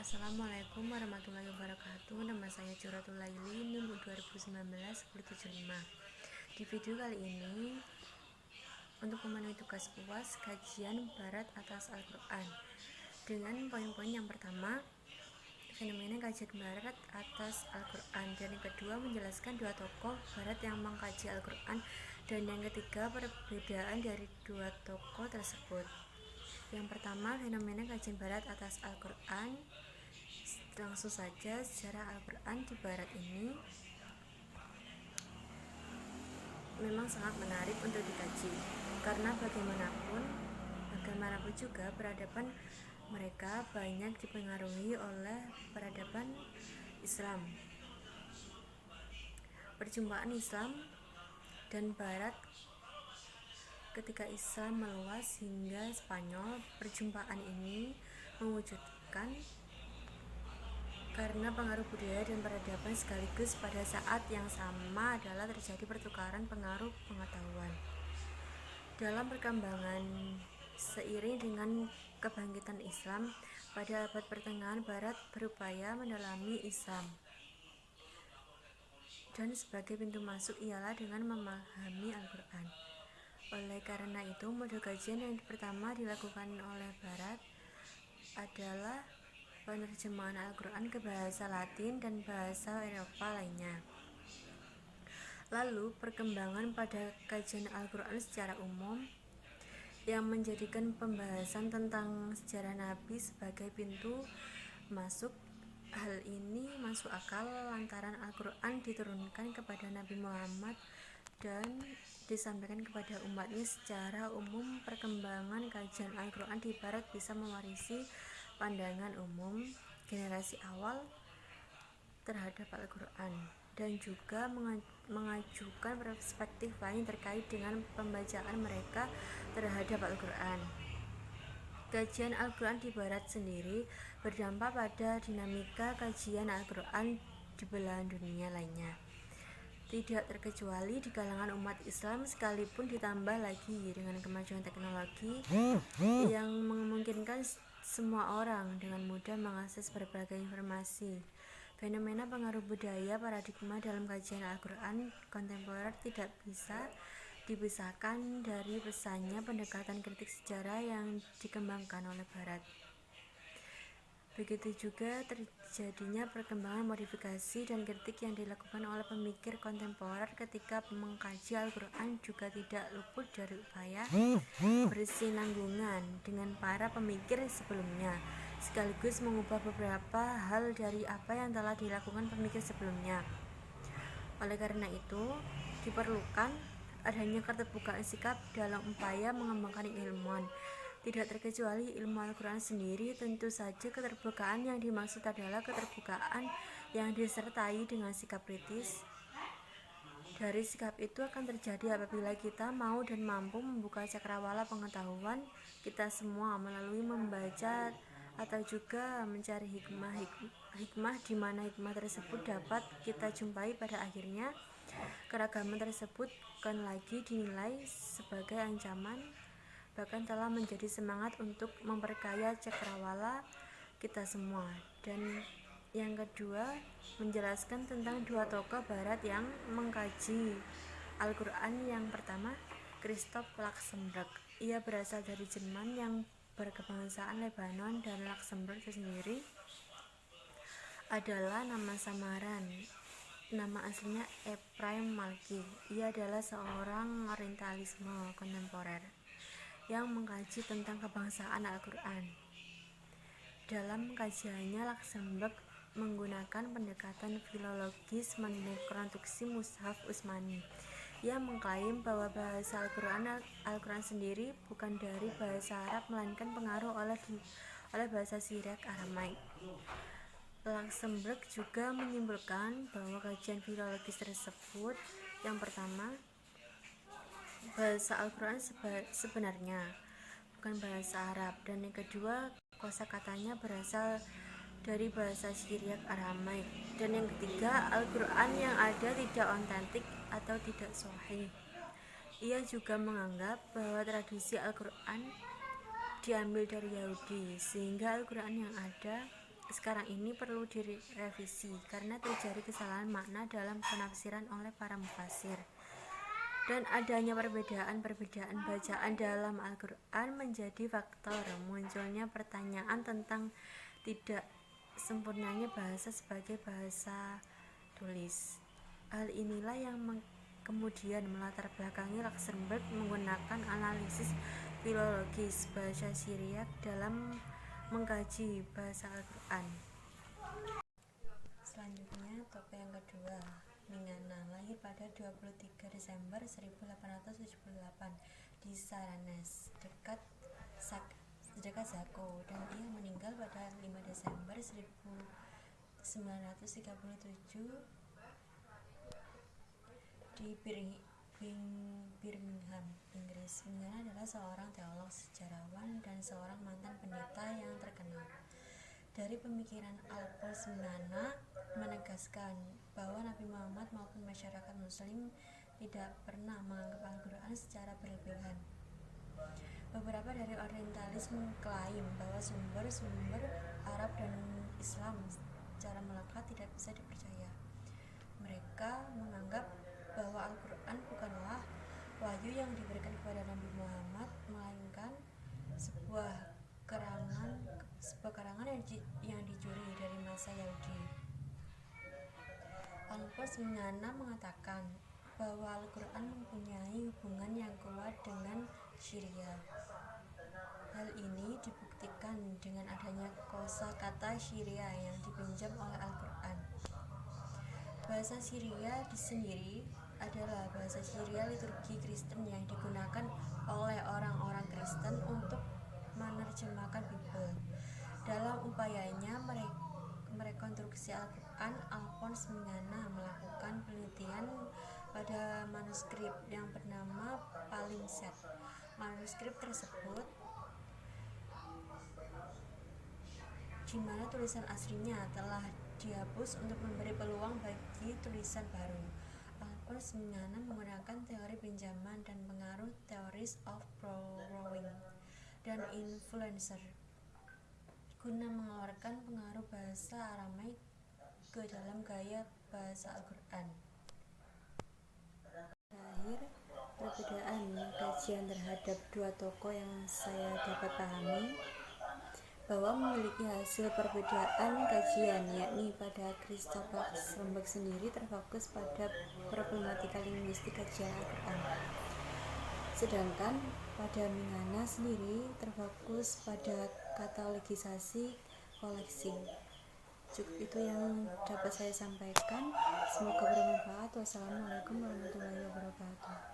Assalamualaikum warahmatullahi wabarakatuh. Nama saya Juratul Laili, NIM 2019-1075. Di video kali ini, untuk memenuhi tugas UAS, kajian barat atas Al-Quran. Dengan poin-poin yang pertama, fenomena kajian barat atas Al-Quran. Dan yang kedua, menjelaskan dua tokoh barat yang mengkaji Al-Quran. Dan yang ketiga, perbedaan dari dua tokoh tersebut. Yang pertama, fenomena kajian barat atas Al-Quran. Langsung saja, sejarah Al-Quran di barat ini memang sangat menarik untuk dikaji, karena bagaimanapun juga peradaban mereka banyak dipengaruhi oleh peradaban Islam. Perjumpaan Islam dan Barat ketika Islam meluas hingga Spanyol, perjumpaan ini mewujudkan karena pengaruh budaya dan peradaban sekaligus pada saat yang sama adalah terjadi pertukaran pengaruh pengetahuan. Dalam perkembangan seiring dengan kebangkitan Islam, pada abad pertengahan Barat berupaya mendalami Islam. Dan sebagai pintu masuk ialah dengan memahami Al-Quran. Oleh karena itu, model kajian yang pertama dilakukan oleh Barat adalah penerjemahan Al-Quran ke bahasa Latin dan bahasa Eropa lainnya. Lalu, perkembangan pada kajian Al-Quran secara umum yang menjadikan pembahasan tentang sejarah Nabi sebagai pintu masuk. Hal ini masuk akal lantaran Al-Quran diturunkan kepada Nabi Muhammad dan disampaikan kepada umatnya secara umum. Perkembangan kajian Al-Quran di Barat bisa mewarisi pandangan umum generasi awal terhadap Al-Quran dan juga mengajukan perspektif lain terkait dengan pembacaan mereka terhadap Al-Quran. Kajian Al-Quran di Barat sendiri berdampak pada dinamika kajian Al-Quran di belahan dunia lainnya, tidak terkecuali di kalangan umat Islam, sekalipun ditambah lagi dengan kemajuan teknologi yang memungkinkan semua orang dengan mudah mengakses berbagai informasi. Fenomena pengaruh budaya paradigma dalam kajian Al-Quran kontemporer tidak bisa dipisahkan dari pesannya pendekatan kritik sejarah yang dikembangkan oleh Barat. Begitu juga terjadinya perkembangan modifikasi dan kritik yang dilakukan oleh pemikir kontemporer ketika mengkaji Al-Quran juga tidak luput dari upaya bersinambungan dengan para pemikir sebelumnya, sekaligus mengubah beberapa hal dari apa yang telah dilakukan pemikir sebelumnya. Oleh karena itu, diperlukan adanya keterbukaan sikap dalam upaya mengembangkan ilmuwan. Tidak terkecuali ilmu Al-Quran sendiri. Tentu saja keterbukaan yang dimaksud adalah keterbukaan yang disertai dengan sikap kritis. Dari sikap itu akan terjadi apabila kita mau dan mampu membuka cakrawala pengetahuan kita semua melalui membaca atau juga mencari hikmah di mana hikmah tersebut dapat kita jumpai. Pada akhirnya, keragaman tersebut bukan lagi dinilai sebagai ancaman, bahkan telah menjadi semangat untuk memperkaya cakrawala kita semua. Dan yang kedua, menjelaskan tentang dua tokoh Barat yang mengkaji Al-Quran. Yang pertama, Christoph Luxemburg. Ia berasal dari Jerman yang berkebangsaan Lebanon, dan Luxemburg sendiri adalah nama samaran. Nama aslinya Ephraim Malki. Ia adalah seorang orientalisme kontemporer yang mengkaji tentang kebangsaan Al-Quran. Dalam kajiannya, Luxemburg menggunakan pendekatan filologis mengenai konstruksi Mushaf Utsmani. Ia mengklaim bahwa bahasa Al-Quran sendiri bukan dari bahasa Arab, melainkan pengaruh oleh bahasa Syriak Aramaik. Luxemburg juga menyimpulkan bahwa kajian filologis tersebut, yang pertama, bahasa Al-Quran sebenarnya bukan bahasa Arab, dan yang kedua, kosakatanya berasal dari bahasa Syriak Aramaik, dan yang ketiga, Al-Quran yang ada tidak otentik atau tidak sahih. Ia juga menganggap bahwa tradisi Al-Quran diambil dari Yahudi, sehingga Al-Quran yang ada sekarang ini perlu direvisi karena terjadi kesalahan makna dalam penafsiran oleh para mufasir. Dan adanya perbedaan-perbedaan bacaan dalam Al-Quran menjadi faktor munculnya pertanyaan tentang tidak sempurnanya bahasa sebagai bahasa tulis. Hal inilah yang kemudian melatar belakangi Luxemburg menggunakan analisis filologis bahasa Syriak dalam mengkaji bahasa Al-Quran. Selanjutnya, tokoh yang kedua, Mingana, lahir pada 23 Desember 1878 di Saranes, dekat Zako, dan ia meninggal pada 5 Desember 1937 di Birmingham, Inggris. Mingana adalah seorang teolog, sejarawan, dan seorang mantan pendeta yang terkenal. Dari pemikiran Alphonse Mingana menegaskan bahwa Nabi Muhammad maupun masyarakat Muslim tidak pernah menganggap Al-Quran secara berlebihan. Beberapa dari orientalis mengklaim bahwa sumber-sumber Arab dan Islam secara melekat tidak bisa dipercaya. Mereka menganggap bahwa Al-Quran bukanlah wahyu yang diberikan kepada Nabi Muhammad, melainkan sebuah karangan yang dicuri dari masa Yahudi. Alphonse Mingana mengatakan bahwa Al-Quran mempunyai hubungan yang kuat dengan Syria. Hal ini dibuktikan dengan adanya kosakata Syria yang dipinjam oleh Al-Quran. Bahasa Syria sendiri adalah bahasa Syria liturgi Kristen yang digunakan oleh orang-orang Kristen untuk menerjemahkan Bible. Dalam upayanya merekonstruksi Al-Quran, Alphonse Mingana melakukan penelitian pada manuskrip yang bernama Palimpsest. Manuskrip tersebut, di mana tulisan aslinya telah dihapus untuk memberi peluang bagi tulisan baru. Alphonse Mingana menggunakan teori pinjaman dan pengaruh theories of borrowing dan influencer guna mengeluarkan pengaruh bahasa Aramaik ke dalam gaya bahasa Al-Quran. Terakhir, perbedaan kajian terhadap dua tokoh yang saya dapat pahami bahwa memiliki hasil perbedaan kajian, yakni pada Christopher Luxemburg sendiri terfokus pada problematika linguistik kajian Al-Quran, sedangkan pada Mingana sendiri terfokus pada katalogisasi koleksi. Cukup itu yang dapat saya sampaikan. Semoga bermanfaat. Wassalamualaikum warahmatullahi wabarakatuh.